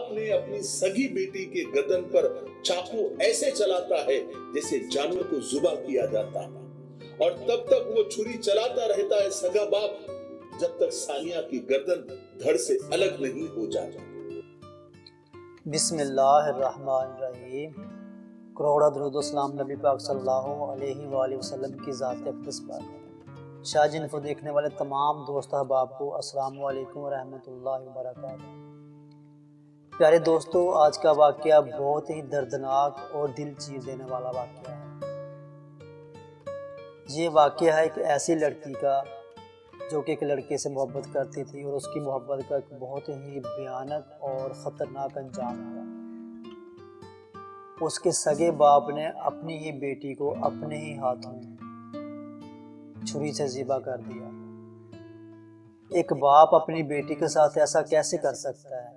बाप ने अपनी सगी बेटी के गर्दन पर चाकू ऐसे चलाता है जैसे जानवर को जुबा किया जाता है, और तब तक वो छुरी चलाता रहता है सगा बाप, जब तक सानिया की गर्दन धड़ से अलग नहीं हो जाती। बिस्मिल्लाहिर्रहमानिर्रहीम। करोड़ा दरूद सलाम नबी पाक सल्लल्लाहु अलैहि वसल्लम की ज़ात अक़दस पर। शाहजन को देखने वाले तमाम दोस्त अहबाब को अस्सलाम वालेकुम व रहमतुल्लाहि व बरकातहू। प्यारे दोस्तों, आज का वाक़या बहुत ही दर्दनाक और दिल चीर देने वाला वाक़या है। ये वाक़या है एक ऐसी लड़की का जो कि एक लड़के से मोहब्बत करती थी और उसकी मोहब्बत का एक बहुत ही भयानक और ख़तरनाक अंजाम हुआ। उसके सगे बाप ने अपनी ही बेटी को अपने ही हाथों छुरी से ज़िबा कर दिया। एक बाप अपनी बेटी के साथ ऐसा कैसे कर सकता है?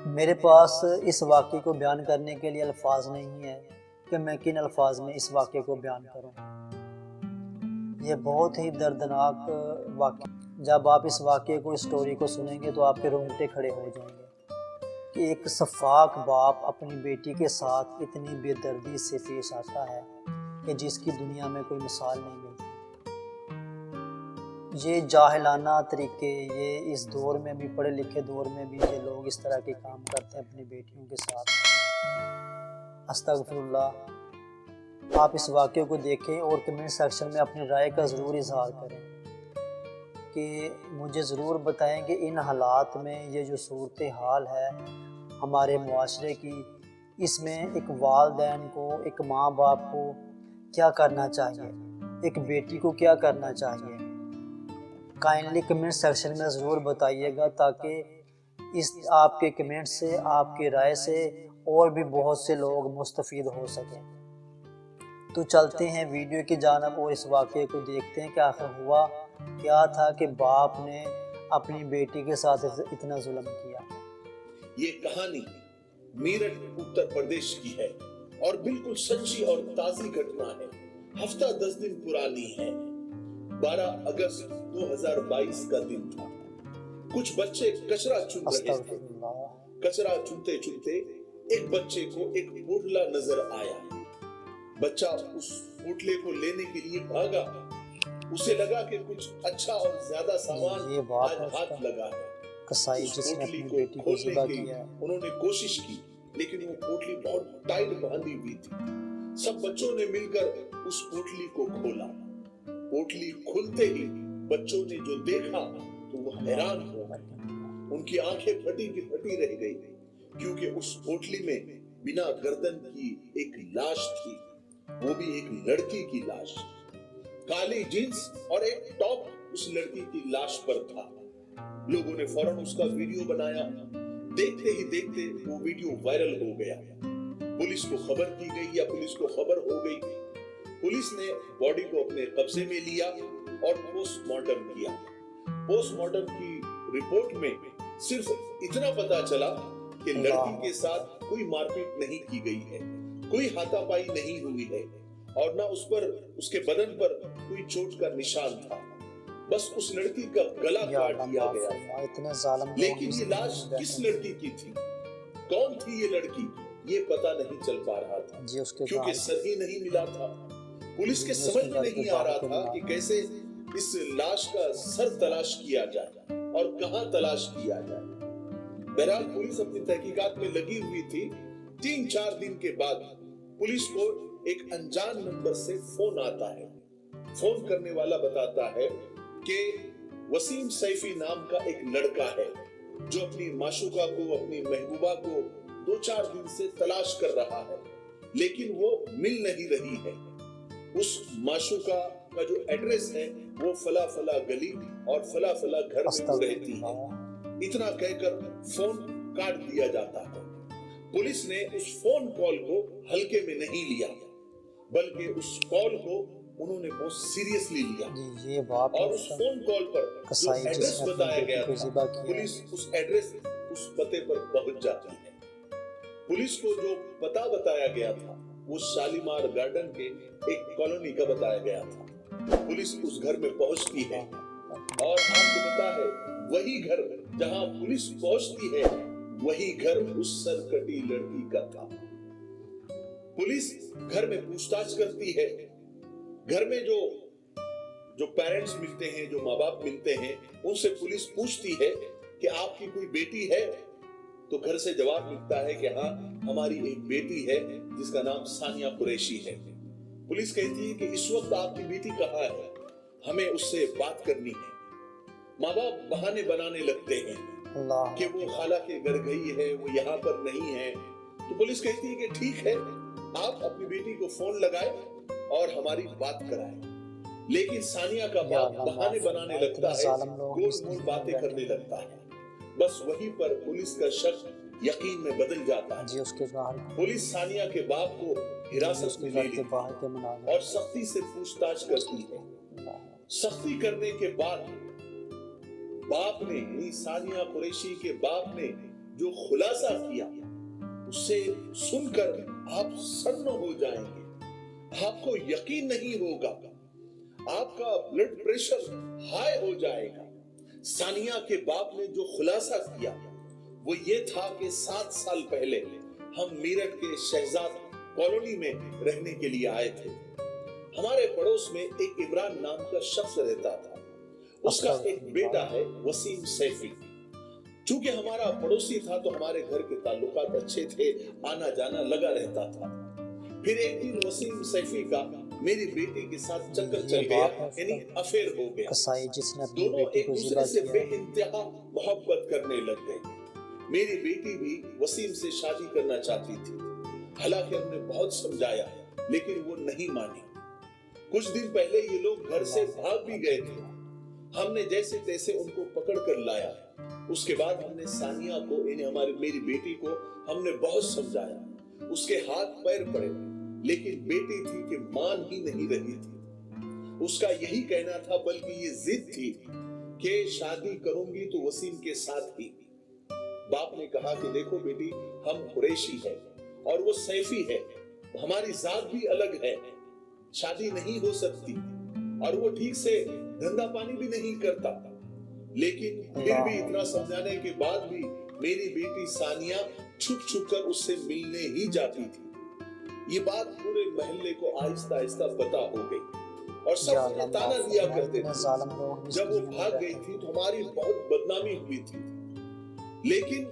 मेरे पास इस वाक़े को बयान करने के लिए अल्फाज नहीं है कि मैं किन अल्फाज में इस वाक़े को बयान करूं। ये बहुत ही दर्दनाक वाक़या। जब आप इस वाक़े को, इस स्टोरी को सुनेंगे तो आपके रोंगटे खड़े हो जाएंगे कि एक शफ़ाक बाप अपनी बेटी के साथ इतनी बेदर्दी से पेश आता है कि जिसकी दुनिया में कोई मिसाल नहीं मिलती। ये जाहिलाना तरीके, ये इस दौर में भी, पढ़े लिखे दौर में भी ये लोग इस तरह के काम करते हैं अपनी बेटियों के साथ। अस्तगफिरुल्लाह। आप इस वाक़े को देखें और कमेंट सेक्शन में अपनी राय का ज़रूर इजहार करें कि मुझे ज़रूर बताएं कि इन हालात में ये जो सूरत हाल है हमारे मुआशरे की, इसमें एक वालिदैन को, एक माँ बाप को क्या करना चाहिए, एक बेटी को क्या करना चाहिए। काइंडली कमेंट सेक्शन में ज़रूर बताइएगा ताकि इस आपके कमेंट से, आपकी राय से और भी बहुत से लोग मुस्तफ़ीद हो सकें। तो चलते हैं वीडियो की जानिब और इस वाक़े को देखते हैं कि आखिर हुआ क्या था कि बाप ने अपनी बेटी के साथ इतना जुल्म किया। ये कहानी मेरठ उत्तर प्रदेश की है और बिल्कुल सच्ची और ताज़ी घटना है। हफ्ता 10 दिन पुरानी है। 12 अगस्त 2022 का दिन था। कुछ बच्चे कचरा चुन रहे थे। कचरा चुनते चुनते एक बच्चे को एक पोटला नजर आया। बच्चा उस पोटले को लेने के लिए भागा। उसे लगा कि कुछ अच्छा और ज्यादा सामान आज हाथ लगा है। कसाई उस पोटली को खोलने की उन्होंने कोशिश की, लेकिन वो पोटली बहुत टाइट बांधी हुई थी। सब बच्चों ने मिलकर उस पोटली को खोला। पोटली खुलते ही बच्चों ने जो देखा तो वो हैरान हो गए। उनकी आंखें फटी की फटी रह गई, क्योंकि उस पोटली में बिना गर्दन की एक लाश थी, वो भी एक लड़की की लाश। काली जींस और एक टॉप उस लड़की की लाश पर था। लोगों ने फौरन उसका वीडियो बनाया। देखते ही देखते वो वीडियो वायरल हो गया। पुलिस को खबर की गई या पुलिस को खबर हो गई। पुलिस ने बॉडी को अपने कब्जे में लिया और पोस्टमार्टम किया। पोस्टमार्टम की रिपोर्ट में सिर्फ इतना पता चला कि लड़की के साथ कोई मारपीट नहीं की गई है, कोई हाथापाई नहीं हुई है और ना उस पर, उसके बदन पर कोई चोट का निशान था। बस उस लड़की का गला काट दिया गया। इतने जालिम। लेकिन ये लाश किस लड़की की थी, कौन थी ये लड़की, ये पता नहीं चल पा रहा था, क्योंकि सर ही नहीं मिला था। पुलिस के समझ में नहीं आ रहा था कि कैसे इस लाश का सर तलाश किया जाए और कहां तलाश किया जाए। बहरहाल पुलिस अपनी तहकीकात में लगी हुई थी। 3-4 दिन के बाद पुलिस को एक अनजान नंबर से फोन आता है। फोन करने वाला बताता है कि वसीम सैफी नाम का एक लड़का है जो अपनी माशूका को, अपनी महबूबा को 2-4 दिन से तलाश कर रहा है, लेकिन वो मिल नहीं रही है। उस माशूका का जो एड्रेस है वो फला फला गली और फला फला घर में रहती है। इतना कहकर फोन काट दिया जाता है। पुलिस ने उस फोन कॉल को हल्के में नहीं लिया, बल्कि उस कॉल को उन्होंने बहुत सीरियसली लिया और उस फोन कॉल पर जो एड्रेस बताया गया था, पुलिस उस एड्रेस, उस पते पर पहुंच जाती है। पुलिस को जो पता बताया गया था वो शालीमार गार्डन के एक कॉलोनी का बताया गया था। पुलिस उस घर में पहुंचती है और आपको पता है वही घर जहां पुलिस पहुंचती है वही घर उस सरकटी लड़की का था। पुलिस घर में पूछताछ करती है। घर में जो पेरेंट्स मिलते हैं, जो माँ बाप मिलते हैं, उनसे पुलिस पूछती है कि आपकी कोई बेटी है? तो घर से जवाब मिलता है कि हाँ, हमारी एक बेटी है जिसका नाम सानिया कुरैशी है। पुलिस कहती है कि इस वक्त आपकी बेटी कहाँ है, हमें उससे बात करनी है। माँ बाप बहाने बनाने लगते हैं कि वो खाला के घर गई है, वो यहाँ पर नहीं है। तो पुलिस कहती है कि ठीक है, आप अपनी बेटी को फोन लगाए और हमारी बात कराए। लेकिन सानिया का बाप बहाने बनाने लगता है, गोल-मोल बातें करने लगता है। बस वहीं पर पुलिस का शक यकीन में बदल जाता है। पुलिस सानिया के बाप को हिरासत में ले लेती है और सख्ती से पूछताछ करती है। सख्ती करने के बाद बाप ने, सानिया कुरैशी के बाप ने जो खुलासा किया, उससे सुनकर आप सन्न हो जाएंगे। आपको यकीन नहीं होगा, आपका ब्लड प्रेशर हाई हो जाएगा। सानिया के बाप ने जो खुलासा किया वो ये था कि 7 साल पहले हम मेरठ के शहजाद कॉलोनी में रहने के लिए आए थे। हमारे पड़ोस में एक इमरान नाम का शख्स रहता था। उसका एक बेटा है वसीम सैफी। चूंकि हमारा पड़ोसी था तो हमारे घर के ताल्लुकात अच्छे थे, आना जाना लगा रहता था। फिर एक दिन वसीम सैफी का मेरी बेटी के साथ चक्कर चल गया, यानी अफेयर हो गया। दोनों एक दूसरे से बेइंतहा मोहब्बत करने लग गए। मेरी बेटी भी वसीम से शादी करना चाहती थी। हालांकि हमने बहुत समझाया लेकिन वो नहीं मानी। कुछ दिन पहले ये लोग घर से भाग भी गए थे। हमने जैसे तैसे उनको पकड़ कर लाया। उसके बाद हमने सानिया को, यानी मेरी बेटी को हमने बहुत समझाया। उसके हाथ पैर पड़े लेकिन बेटी थी कि मान ही नहीं रही थी। उसका यही कहना था, बल्कि ये जिद थी कि शादी करूंगी तो वसीम के साथ ही। बाप ने कहा कि देखो बेटी, हम कुरैशी है और वो सैफी है, हमारी जात भी अलग है, शादी नहीं हो सकती। और वो ठीक से धंधा पानी भी नहीं करता। लेकिन फिर भी इतना समझाने के बाद भी मेरी बेटी सानिया छुप छुप कर उससे मिलने ही जाती थी। ये बात पूरे मोहल्ले को आहिस्ता आहिस्ता पता हो गई और सब मुझे ताना दिया करते थे। जब वो भाग गई थी तो हमारी बहुत बदनामी हुई थी। लेकिन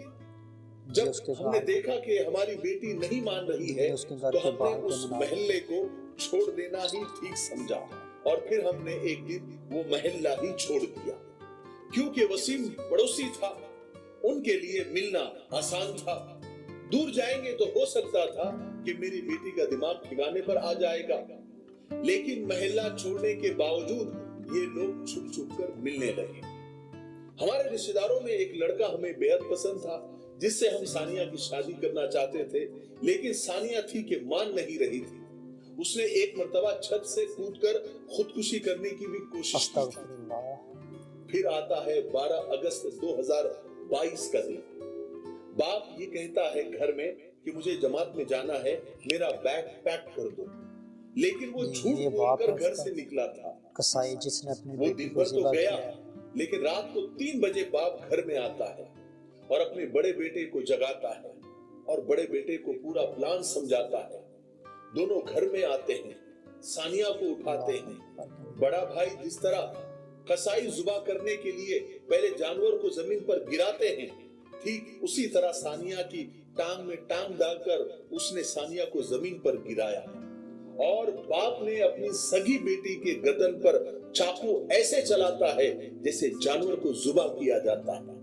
जब हमने देखा कि हमारी बेटी नहीं मान रही है तो हमने उस मोहल्ले को छोड़ देना ही ठीक समझा और फिर हमने एक दिन वो मोहल्ला ही छोड़ दिया। क्योंकि वसीम पड़ोसी था, उनके लिए मिलना आसान था। दूर जाएंगे तो हो सकता था कि मेरी बेटी का दिमाग ठिकाने पर आ जाएगा। लेकिन मोहल्ला छोड़ने के बावजूद ये लोग छुप छुप कर मिलने लगे। हमारे रिश्तेदारों में एक लड़का हमें बेहद पसंद था, जिससे हम सानिया की शादी करना चाहते थे। लेकिन सानिया थी कि मान नहीं रही थी। उसने एक मर्तबा छत से कूदकर खुदकुशी करने की भी कोशिश की थी। फिर आता है 12 अगस्त 2022 का दिन। बाप ये कहता है घर में कि मुझे जमात में जाना है, मेरा बैग पैक कर दो। लेकिन वो झूठ बोलकर घर से निकला था। कसाई जिसने अपनी वो दिन भर तो गया, लेकिन रात को 3 बजे बाप घर में आता है और अपने बड़े बेटे को जगाता है और बड़े बेटे को पूरा प्लान समझाता है। दोनों घर में आते हैं, सानिया को उठाते हैं। बड़ा भाई जिस तरह कसाई जुबा करने के लिए पहले जानवर को जमीन पर गिराते हैं, ठीक उसी तरह सानिया की टांग में टांग डालकर उसने सानिया को जमीन पर गिराया। और बाप ने अपनी सगी बेटी के गर्दन पर चाकू ऐसे चलाता है जैसे जानवर को जुबा किया जाता है।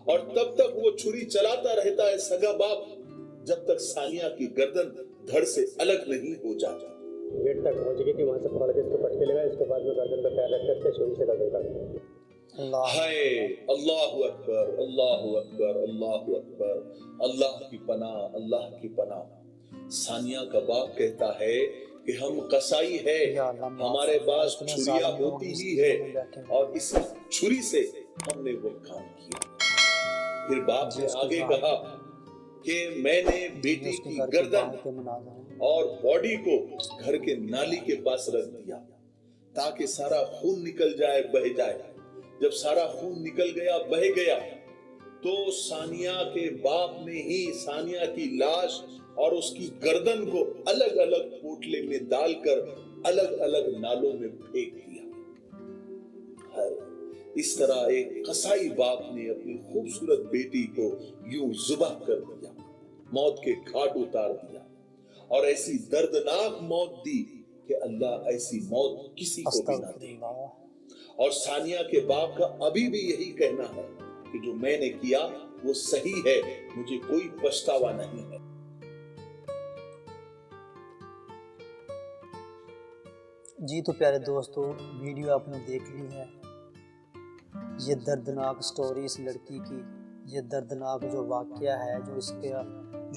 और तब तक वो छुरी चलाता रहता है सगा बाप, जब तक सानिया की गर्दन धड़ से अलग नहीं हो जाता। गेट तक पहुंच गई थी, वहां से पकड़ के इसको पटके लगाया। इसके बाद में गर्दन पर पैर रख करके छुरी से गर्दन काट दिया। हाय अल्लाहु अकबर, अल्लाहु अकबर, अल्लाहु अकबर। अल्लाह की पनाह, अल्लाह की पनाह। सानिया का बाप कहता है कि हम कसाई है, हमारे पास छुरियां होती ही है और इस छुरी से हमने वो काम किया। फिर बाप ने आगे कहा कि मैंने बेटी की गर्दन और बॉडी को घर के नाली के पास रख दिया ताकि सारा खून निकल जाए, बह जाए। जब सारा खून निकल गया, बह गया, तो सानिया के बाप ने ही सानिया की लाश और उसकी गर्दन को अलग अलग पोटले में डालकर अलग अलग नालों में फेंक दिया। इस तरह एक कसाई बाप ने अपनी खूबसूरत बेटी को यूं जुबा कर दिया, मौत के घाट उतार दिया और ऐसी दर्दनाक मौत दी कि अल्लाह ऐसी मौत किसी को भी ना दे। और सानिया के बाप का अभी भी यही कहना है कि जो मैंने किया वो सही है, मुझे कोई पछतावा नहीं है। जी तो प्यारे दोस्तों, वीडियो आपने देख ली है। ये दर्दनाक स्टोरी इस लड़की की, ये दर्दनाक जो वाक़या है जो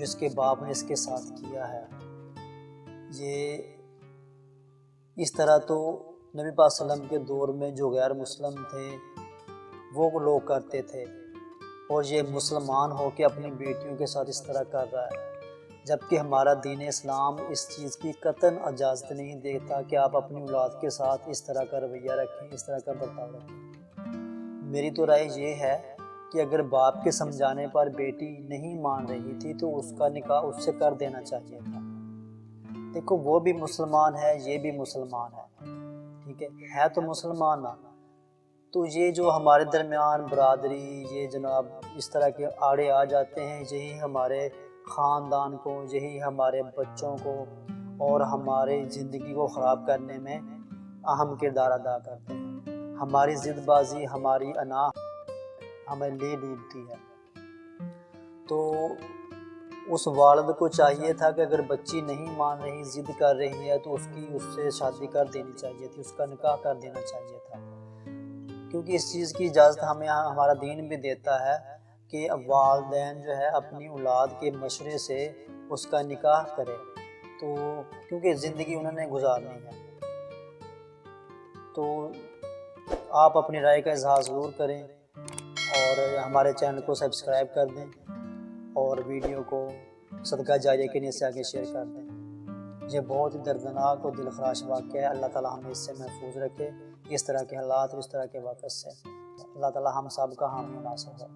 इसके बाप ने इसके साथ किया है। ये इस तरह तो नबी पाक सल्लल्लाहु अलैहि वसल्लम के दौर में जो गैर मुस्लिम थे वो लोग करते थे, और ये मुसलमान हो के अपनी बेटियों के साथ इस तरह कर रहा है, जबकि हमारा दीन इस्लाम इस चीज़ की कतन इजाज़त नहीं देता कि आप अपनी औलाद के साथ इस तरह का रवैया रखें, इस तरह का बर्ताव रखें। मेरी तो राय ये है कि अगर बाप के समझाने पर बेटी नहीं मान रही थी तो उसका निकाह उससे कर देना चाहिए था। देखो वो भी मुसलमान है, ये भी मुसलमान है, ठीक है तो मुसलमान ना। तो ये जो हमारे दरमियान बरादरी, ये जनाब इस तरह के आड़े आ जाते हैं, यही हमारे ख़ानदान को, यही हमारे बच्चों को और हमारे ज़िंदगी को ख़राब करने में अहम किरदार अदा करते हैं। हमारी ज़िदबाज़ी, हमारी अना हमें ले डूबती है। तो उस वालिद को चाहिए था कि अगर बच्ची नहीं मान रही, ज़िद कर रही है, तो उससे शादी कर देनी चाहिए थी, उसका निकाह कर देना चाहिए था, क्योंकि इस चीज़ की इजाज़त हमें हमारा दीन भी देता है कि वालिदैन जो है अपनी औलाद के मशवरे से उसका निकाह करें, तो क्योंकि ज़िंदगी उन्होंने गुजारनी है। तो आप अपनी राय का इजहार ज़रूर करें और हमारे चैनल को सब्सक्राइब कर दें और वीडियो को सदका जारिया के नीचे आगे शेयर कर दें। ये बहुत ही दर्दनाक और दिलखराश वाक़या है। अल्लाह ताला हमें इससे महफूज रखे, इस तरह के हालात और इस तरह के वाक़े से। अल्लाह ताला हम सब का हामी नासिर हो।